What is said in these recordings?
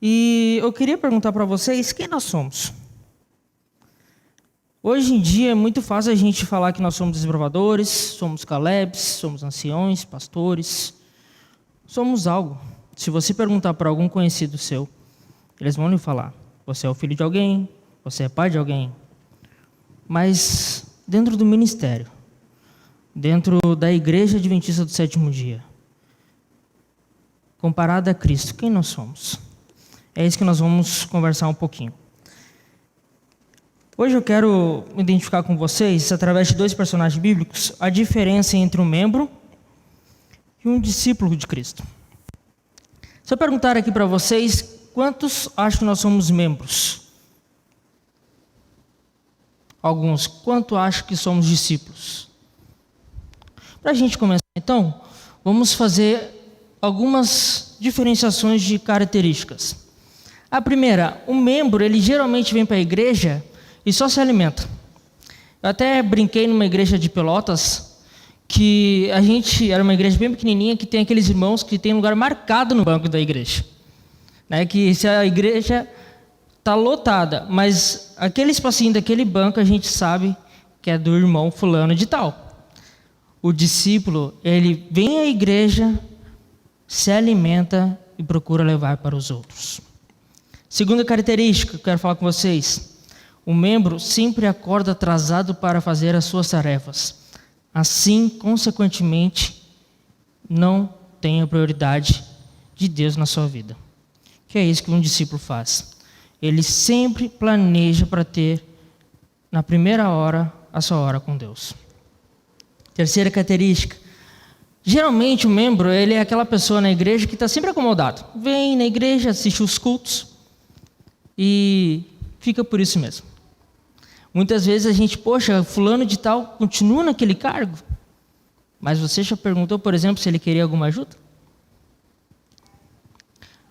E eu queria perguntar para vocês quem nós somos. Hoje em dia é muito fácil a gente falar que nós somos desbravadores, somos Calebs, somos anciões, pastores. Somos algo. Se você perguntar para algum conhecido seu, eles vão lhe falar: você é o filho de alguém, você é pai de alguém. Mas dentro do ministério, dentro da Igreja Adventista do Sétimo Dia, comparado a Cristo, quem nós somos? É isso que nós vamos conversar um pouquinho. Hoje eu quero identificar com vocês, através de dois personagens bíblicos, a diferença entre um membro e um discípulo de Cristo. Se eu perguntar aqui para vocês, quantos acham que nós somos membros? Alguns. Quanto acham que somos discípulos? Para a gente começar, então, vamos fazer algumas diferenciações de características. A primeira, um membro, ele geralmente vem para a igreja e só se alimenta. Eu até brinquei numa igreja de Pelotas, que a gente era uma igreja bem pequenininha, que tem aqueles irmãos que tem lugar marcado no banco da igreja. Né? Que se a igreja está lotada, mas aquele espacinho daquele banco a gente sabe que é do irmão fulano de tal. O discípulo, ele vem à igreja, se alimenta e procura levar para os outros. Segunda característica que eu quero falar com vocês: o membro sempre acorda atrasado para fazer as suas tarefas. Assim, consequentemente, não tem a prioridade de Deus na sua vida. Que é isso que um discípulo faz. Ele sempre planeja para ter, na primeira hora, a sua hora com Deus. Terceira característica: geralmente o membro, ele é aquela pessoa na igreja que está sempre acomodado. Vem na igreja, assiste os cultos e fica por isso mesmo. Muitas vezes a gente, poxa, fulano de tal continua naquele cargo, mas você já perguntou, por exemplo, se ele queria alguma ajuda?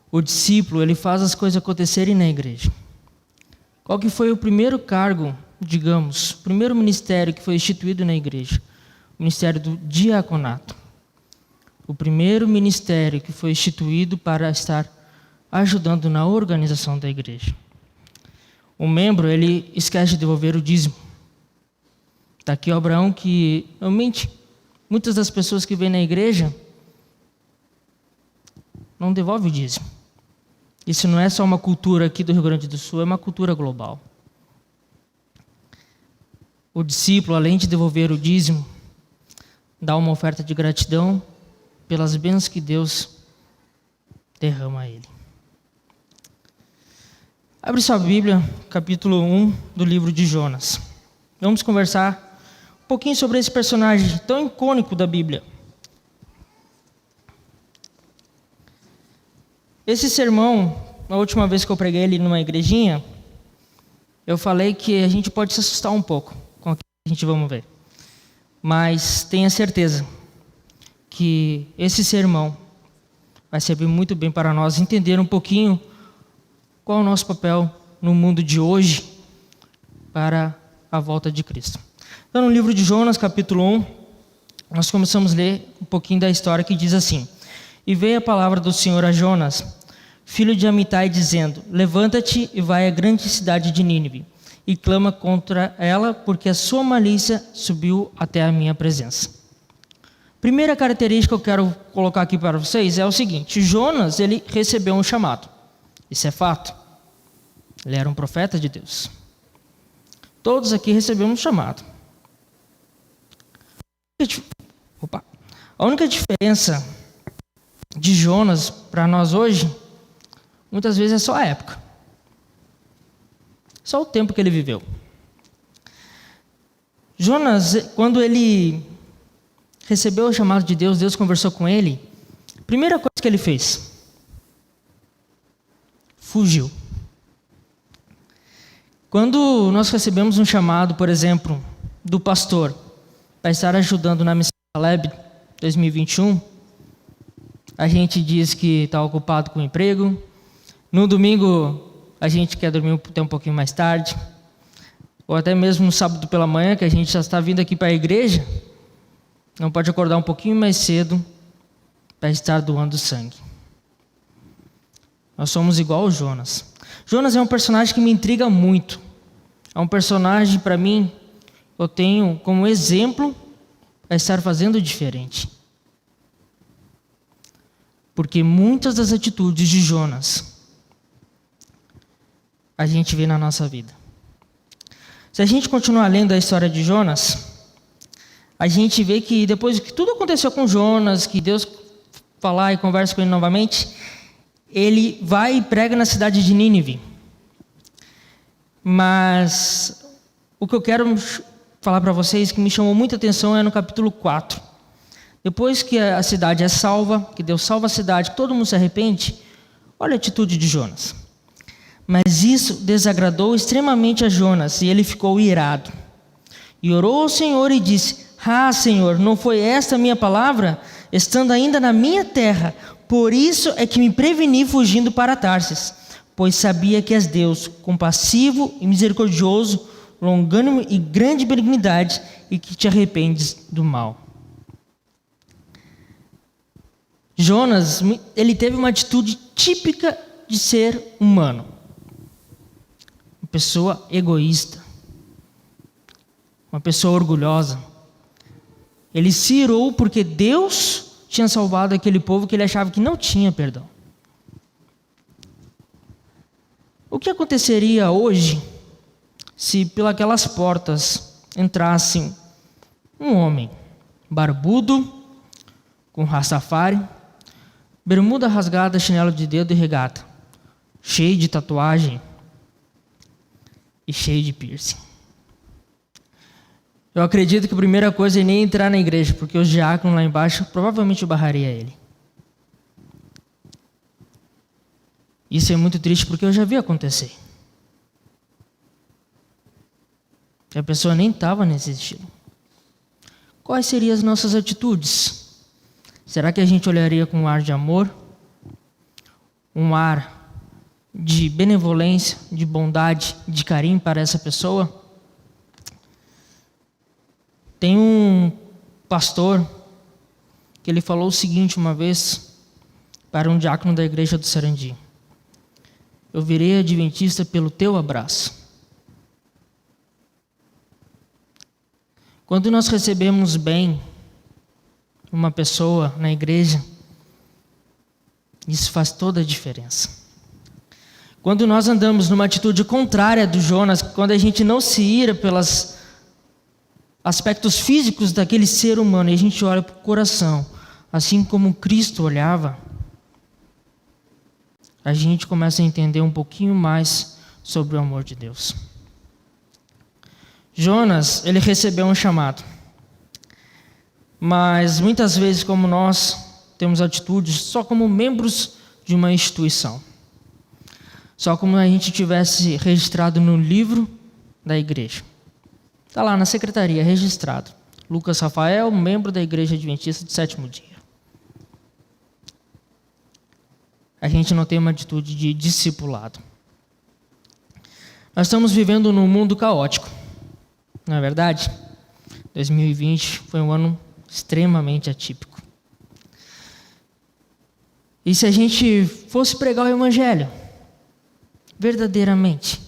O discípulo, ele faz as coisas acontecerem na igreja. Qual que foi o primeiro cargo, digamos, o primeiro ministério que foi instituído na igreja? O ministério do diaconato. O primeiro ministério que foi instituído para estar ajudando na organização da igreja. O membro, ele esquece de devolver o dízimo. Está aqui o Abraão, que realmente muitas das pessoas que vêm na igreja não devolvem o dízimo. Isso não é só uma cultura aqui do Rio Grande do Sul, é uma cultura global. O discípulo, além de devolver o dízimo, dá uma oferta de gratidão pelas bênçãos que Deus derrama a ele. Abre sua Bíblia, capítulo 1 do livro de Jonas. Vamos conversar um pouquinho sobre esse personagem tão icônico da Bíblia. Esse sermão, na última vez que eu preguei ele numa igrejinha, eu falei que a gente pode se assustar um pouco com o que a gente vamos ver. Mas tenha certeza que esse sermão vai servir muito bem para nós entender um pouquinho qual é o nosso papel no mundo de hoje para a volta de Cristo. Então, no livro de Jonas, capítulo 1, nós começamos a ler um pouquinho da história que diz assim: E veio a palavra do Senhor a Jonas, filho de Amitai, dizendo: Levanta-te e vai à grande cidade de Nínive, e clama contra ela, porque a sua malícia subiu até a minha presença. Primeira característica que eu quero colocar aqui para vocês é o seguinte: Jonas, ele recebeu um chamado. Isso é fato. Ele era um profeta de Deus. Todos aqui recebemos um chamado. A única diferença de Jonas para nós hoje, muitas vezes é só a época. Só o tempo que ele viveu. Jonas, quando ele recebeu o chamado de Deus, Deus conversou com ele. A primeira coisa que ele fez: fugiu. Quando nós recebemos um chamado, por exemplo, do pastor, para estar ajudando na missão Caleb 2021, a gente diz que está ocupado com o emprego. No domingo, a gente quer dormir até um pouquinho mais tarde. Ou até mesmo no sábado pela manhã, que a gente já está vindo aqui para a igreja, não pode acordar um pouquinho mais cedo para estar doando sangue. Nós somos igual ao Jonas. Jonas é um personagem que me intriga muito. É um personagem, para mim, eu tenho como exemplo a estar fazendo diferente. Porque muitas das atitudes de Jonas a gente vê na nossa vida. Se a gente continuar lendo a história de Jonas, a gente vê que depois que tudo aconteceu com Jonas, que Deus falar e conversa com ele novamente, ele vai e prega na cidade de Nínive. Mas o que eu quero falar para vocês, que me chamou muita atenção, é no capítulo 4. Depois que a cidade é salva, que Deus salva a cidade, que todo mundo se arrepende, olha a atitude de Jonas. Mas isso desagradou extremamente a Jonas, e ele ficou irado. E orou ao Senhor e disse: Senhor, não foi esta a minha palavra, estando ainda na minha terra? Por isso é que me preveni fugindo para Tarsis, pois sabia que és Deus, compassivo e misericordioso, longânimo e grande benignidade, e que te arrependes do mal. Jonas, ele teve uma atitude típica de ser humano. Uma pessoa egoísta. Uma pessoa orgulhosa. Ele se irou porque Deus tinha salvado aquele povo que ele achava que não tinha perdão. O que aconteceria hoje se pelas portas entrasse um homem barbudo, com rastafari, bermuda rasgada, chinelo de dedo e regata, cheio de tatuagem e cheio de piercing? Eu acredito que a primeira coisa é nem entrar na igreja, porque os diáconos lá embaixo provavelmente barraria ele. Isso é muito triste porque eu já vi acontecer. A pessoa nem estava nesse estilo. Quais seriam as nossas atitudes? Será que a gente olharia com um ar de amor? Um ar de benevolência, de bondade, de carinho para essa pessoa? Tem um pastor que ele falou o seguinte uma vez para um diácono da igreja do Sarandi: eu virei adventista pelo teu abraço. Quando nós recebemos bem uma pessoa na igreja, isso faz toda a diferença. Quando nós andamos numa atitude contrária do Jonas, quando a gente não se ira pelos aspectos físicos daquele ser humano, e a gente olha para o coração, assim como Cristo olhava, a gente começa a entender um pouquinho mais sobre o amor de Deus. Jonas, ele recebeu um chamado, mas muitas vezes, como nós temos atitudes só como membros de uma instituição, só como a gente tivesse registrado no livro da igreja. Está lá na secretaria, registrado: Lucas Rafael, membro da Igreja Adventista do Sétimo Dia. A gente não tem uma atitude de discipulado. Nós estamos vivendo num mundo caótico, não é verdade? 2020 foi um ano extremamente atípico. E se a gente fosse pregar o Evangelho verdadeiramente,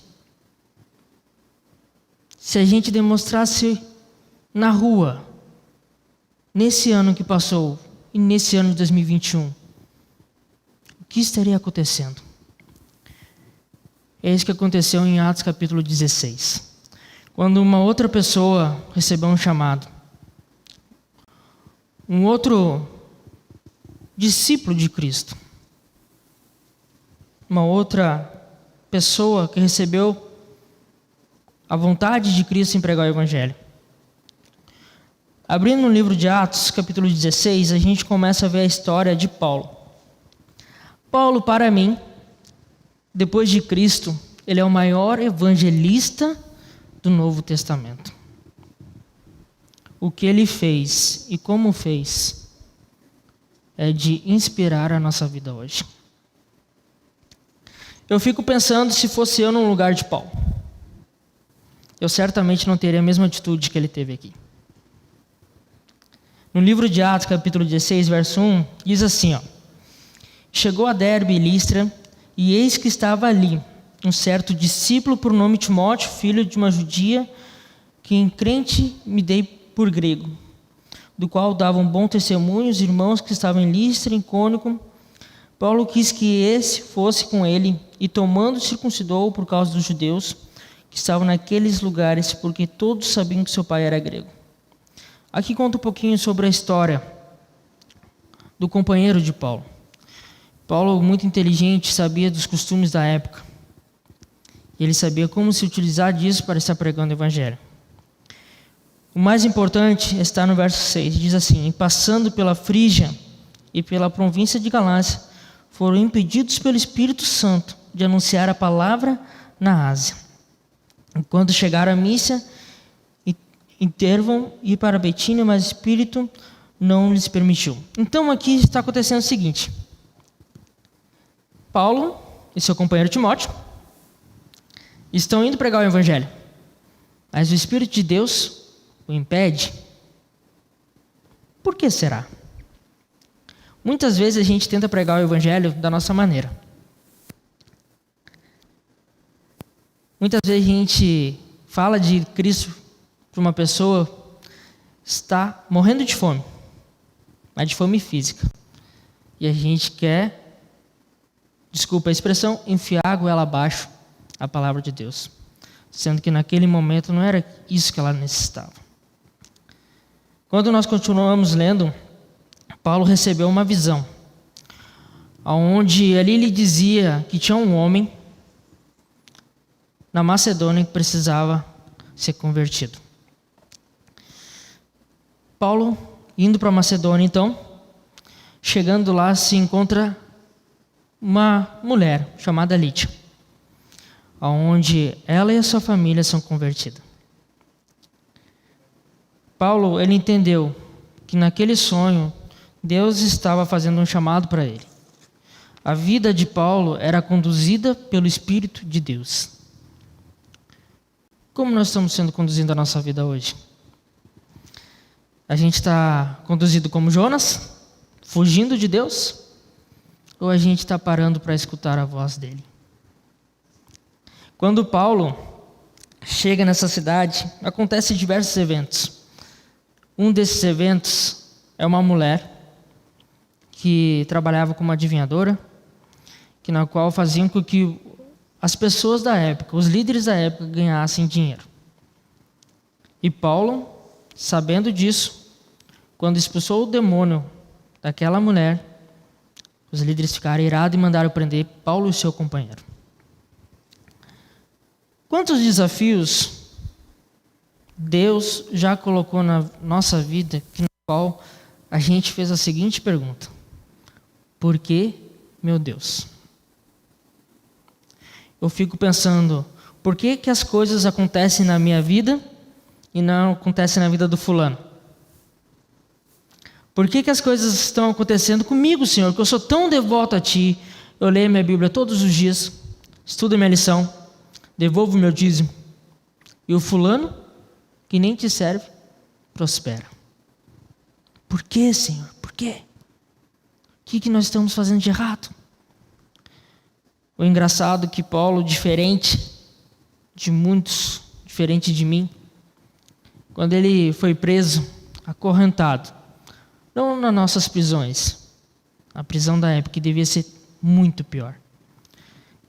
se a gente demonstrasse na rua, nesse ano que passou e nesse ano de 2021, o que estaria acontecendo? É isso que aconteceu em Atos capítulo 16. Quando uma outra pessoa recebeu um chamado, um outro discípulo de Cristo, uma outra pessoa que recebeu a vontade de Cristo em pregar o Evangelho. Abrindo no livro de Atos, capítulo 16, a gente começa a ver a história de Paulo. Paulo, para mim, depois de Cristo, ele é o maior evangelista do Novo Testamento. O que ele fez e como fez é de inspirar a nossa vida hoje. Eu fico pensando, se fosse eu no lugar de Paulo, eu certamente não teria a mesma atitude que ele teve aqui. No livro de Atos, capítulo 16, verso 1, diz assim, chegou a Derbe e Listra, E eis que estava ali um certo discípulo por nome Timóteo, filho de uma judia, que em crente me dei por grego, do qual davam bom testemunho os irmãos que estavam em Listra, em Icônio. Paulo quis que esse fosse com ele, e tomando, circuncidou por causa dos judeus que estavam naqueles lugares, porque todos sabiam que seu pai era grego. Aqui conta um pouquinho sobre a história do companheiro de Paulo. Paulo, muito inteligente, sabia dos costumes da época. Ele sabia como se utilizar disso para estar pregando o evangelho. O mais importante está no verso 6, diz assim: "E passando pela Frígia e pela província de Galácia, foram impedidos pelo Espírito Santo de anunciar a palavra na Ásia. Quando chegaram a Mísia, intervam ir para Betínia, mas o Espírito não lhes permitiu." Então aqui está acontecendo o seguinte: Paulo e seu companheiro Timóteo estão indo pregar o evangelho, mas o Espírito de Deus o impede. Por que será? Muitas vezes a gente tenta pregar o evangelho da nossa maneira. Muitas vezes a gente fala de Cristo para uma pessoa que está morrendo de fome, mas de fome física. E a gente quer, desculpa a expressão, enfiar a goela abaixo a palavra de Deus, sendo que naquele momento não era isso que ela necessitava. Quando nós continuamos lendo, Paulo recebeu uma visão, onde ali ele dizia que tinha um homem na Macedônia que precisava ser convertido. Paulo, indo para a Macedônia, então, chegando lá, se encontra uma mulher chamada Lídia, onde ela e a sua família são convertidas. Paulo, ele entendeu que naquele sonho Deus estava fazendo um chamado para ele. A vida de Paulo era conduzida pelo Espírito de Deus. Como nós estamos sendo conduzindo a nossa vida hoje? A gente está conduzido como Jonas, fugindo de Deus? Ou a gente está parando para escutar a voz dele? Quando Paulo chega nessa cidade, acontecem diversos eventos. Um desses eventos é uma mulher que trabalhava como adivinhadora, na qual faziam com que as pessoas da época, os líderes da época, ganhassem dinheiro. E Paulo, sabendo disso, quando expulsou o demônio daquela mulher, os líderes ficaram irados e mandaram prender Paulo e seu companheiro. Quantos desafios Deus já colocou na nossa vida, na qual a gente fez a seguinte pergunta: por que, meu Deus? Eu fico pensando, por que que as coisas acontecem na minha vida e não acontecem na vida do fulano? Por que que as coisas estão acontecendo comigo, Senhor, que eu sou tão devoto a Ti, eu leio minha Bíblia todos os dias, estudo minha lição, devolvo meu dízimo, e o fulano, que nem te serve, prospera? Por que, Senhor? Por quê? O que nós estamos fazendo de errado? O engraçado é que Paulo, diferente de muitos, diferente de mim, quando ele foi preso, acorrentado, não nas nossas prisões, a prisão da época, que devia ser muito pior,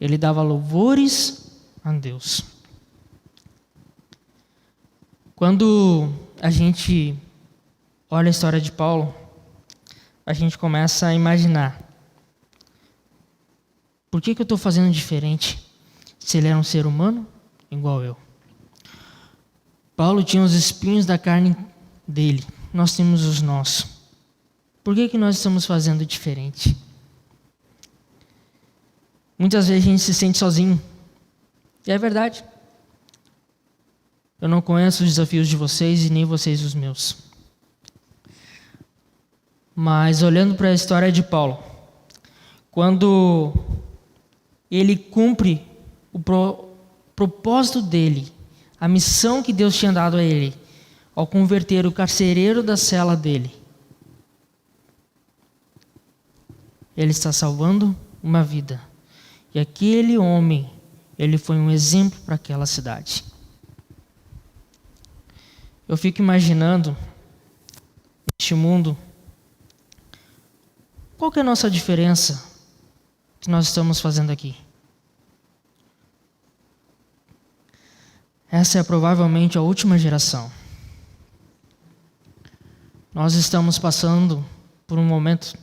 ele dava louvores a Deus. Quando a gente olha a história de Paulo, a gente começa a imaginar: por que eu estou fazendo diferente se ele era um ser humano igual eu? Paulo tinha os espinhos da carne dele, nós temos os nossos. Por que nós estamos fazendo diferente? Muitas vezes a gente se sente sozinho, e é verdade. Eu não conheço os desafios de vocês e nem vocês os meus. Mas olhando para a história de Paulo, quando ele cumpre o propósito dele, a missão que Deus tinha dado a ele, ao converter o carcereiro da cela dele, ele está salvando uma vida. E aquele homem, ele foi um exemplo para aquela cidade. Eu fico imaginando, neste mundo, qual que é a nossa diferença que nós estamos fazendo aqui? Essa é provavelmente a última geração. Nós estamos passando por um momento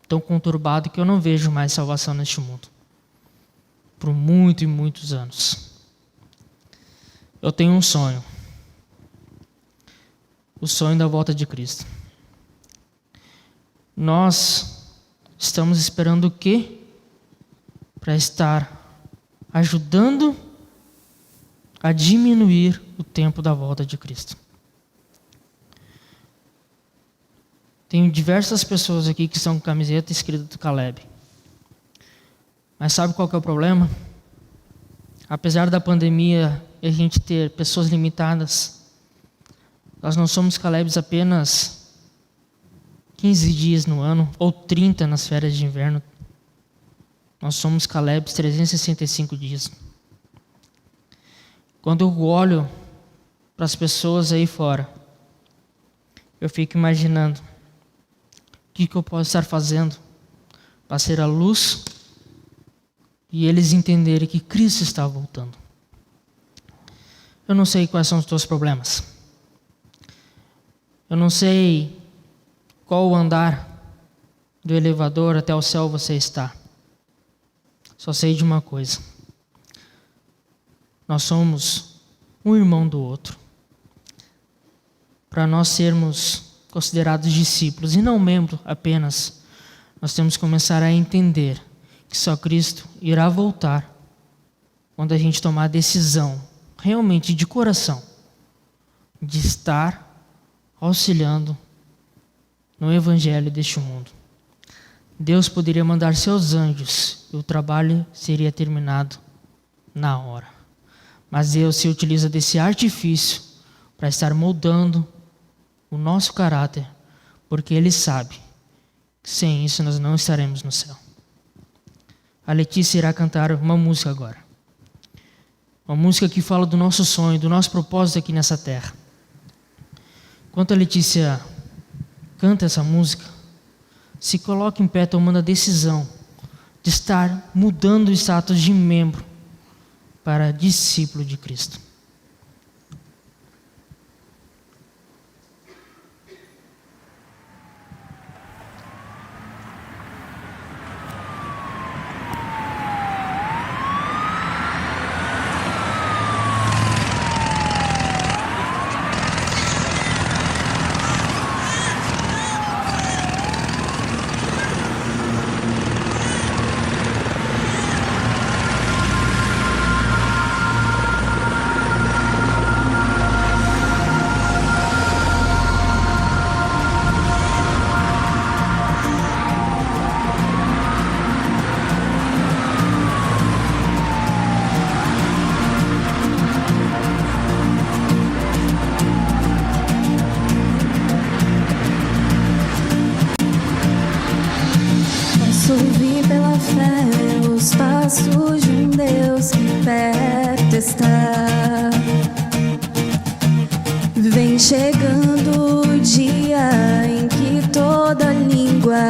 tão conturbado que eu não vejo mais salvação neste mundo. Por muitos e muitos anos. Eu tenho um sonho. O sonho da volta de Cristo. Nós estamos esperando o quê? Para estar ajudando a diminuir o tempo da volta de Cristo. Tenho diversas pessoas aqui que estão com camiseta escrita do Caleb. Mas sabe qual que é o problema? Apesar da pandemia e a gente ter pessoas limitadas, nós não somos Calebs apenas 15 dias no ano ou 30 nas férias de inverno. Nós somos Calebs 365 dias. Quando eu olho para as pessoas aí fora, eu fico imaginando o que eu posso estar fazendo para ser a luz e eles entenderem que Cristo está voltando. Eu não sei quais são os teus problemas. Eu não sei qual o andar do elevador até o céu você está. Só sei de uma coisa. Nós somos um irmão do outro. Para nós sermos considerados discípulos e não membros apenas, nós temos que começar a entender que só Cristo irá voltar quando a gente tomar a decisão, realmente de coração, de estar auxiliando no evangelho deste mundo. Deus poderia mandar seus anjos e o trabalho seria terminado na hora. Mas Deus se utiliza desse artifício para estar moldando o nosso caráter, porque Ele sabe que sem isso nós não estaremos no céu. A Letícia irá cantar uma música agora. Uma música que fala do nosso sonho, do nosso propósito aqui nessa terra. Enquanto a Letícia canta essa música, se coloca em pé tomando a decisão de estar mudando o status de membro para discípulo de Cristo. Subi pela fé os passos de um Deus que perto está. Vem chegando o dia em que toda língua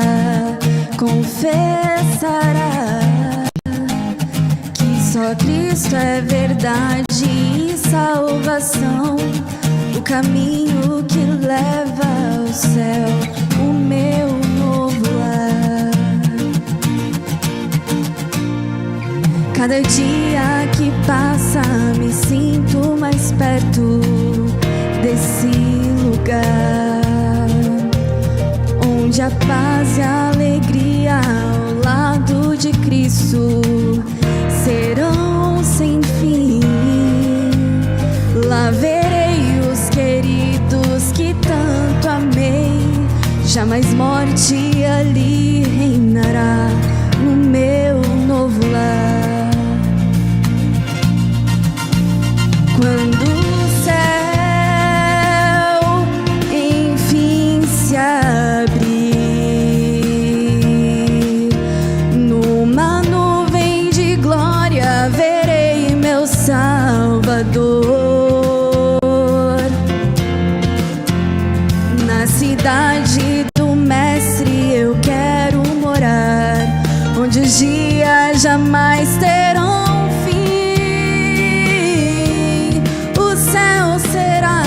confessará que só Cristo é verdade e salvação, o caminho que leva ao céu, o meu novo lar. Cada dia que passa me sinto mais perto desse lugar, onde a paz e a alegria ao lado de Cristo serão sem fim. Lá verei os queridos que tanto amei, jamais morte ali reinará no meu novo lar. Quando o céu enfim se abrir, numa nuvem de Salvador. Na cidade do Mestre eu quero morar, onde os dias jamais terão fim. O céu será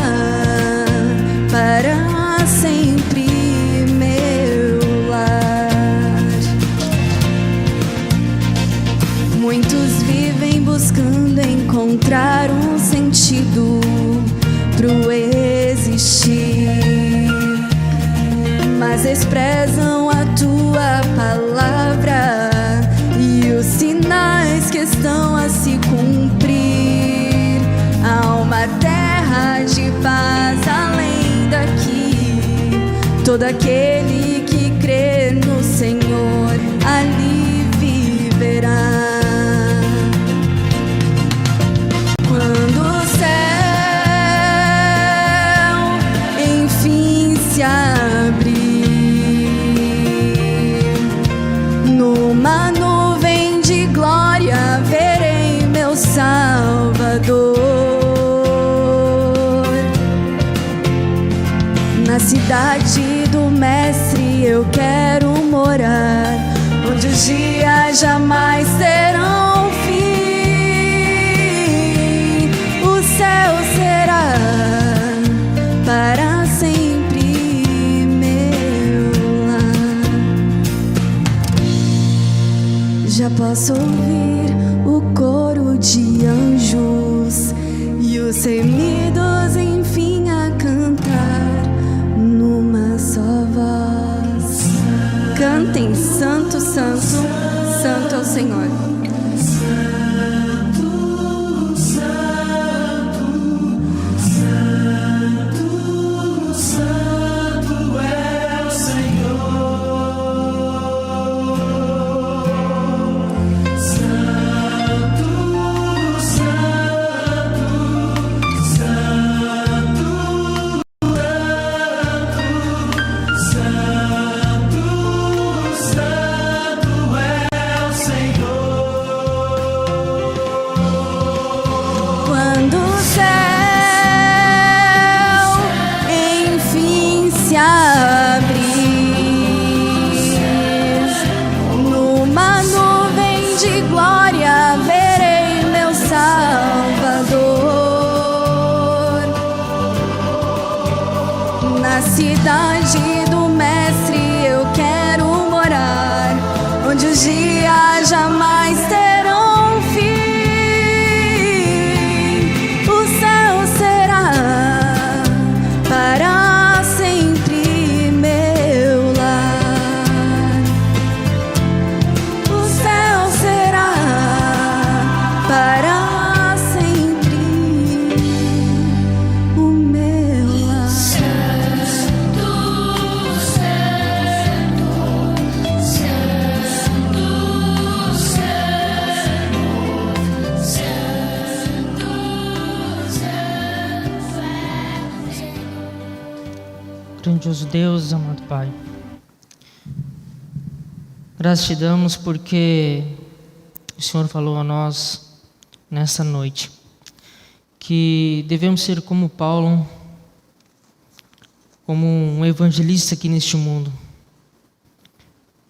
para sempre meu lar. Muitos vivem buscando encontrar um sentido pro existir, mas desprezam a tua palavra e os sinais que estão a se cumprir. Há uma terra de paz além daqui. Todo aquele que crê no Senhor ali viverá. Quando o céu enfim se abrir, numa nuvem de glória verei meu Salvador. Na cidade do Mestre eu quero morar, onde os dias jamais terão fim. O céu será para sempre meu lar. Já posso ouvir o coro de anjos e os remidos enfim a cantar numa só voz. Cantem, santo, santo, santo é o Senhor. Quando o céu enfim se abrir, numa nuvem de glória verei meu Salvador. Na cidade do Mestre eu quero morar, onde os dias jamais terão fim. O céu será para sempre meu lar. O céu será para sempre o meu lar. Grandioso Deus, amado Pai, graças te damos porque o Senhor falou a nós nessa noite que devemos ser como Paulo, como um evangelista aqui neste mundo.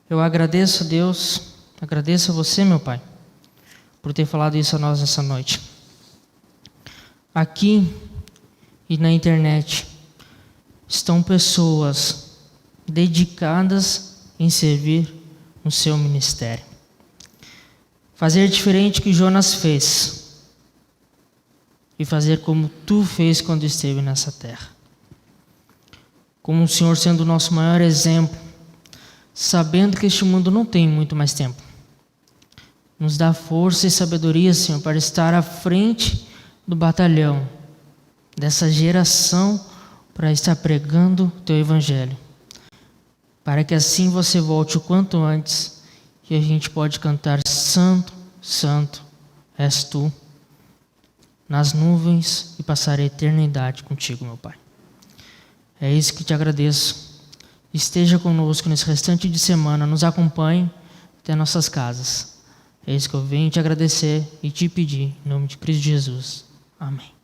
Eu agradeço a Deus, agradeço a você, meu Pai, por ter falado isso a nós nessa noite. Aqui e na internet estão pessoas dedicadas em servir no seu ministério. Fazer diferente que Jonas fez e fazer como tu fez quando esteve nessa terra. Como o Senhor sendo o nosso maior exemplo, sabendo que este mundo não tem muito mais tempo. Nos dá força e sabedoria, Senhor, para estar à frente do batalhão, dessa geração, para estar pregando o teu evangelho. Para que assim você volte o quanto antes e a gente pode cantar santo, santo és tu nas nuvens e passar a eternidade contigo, meu Pai. É isso que te agradeço. Esteja conosco nesse restante de semana, nos acompanhe até nossas casas. É isso que eu venho te agradecer e te pedir, em nome de Cristo Jesus. Amém.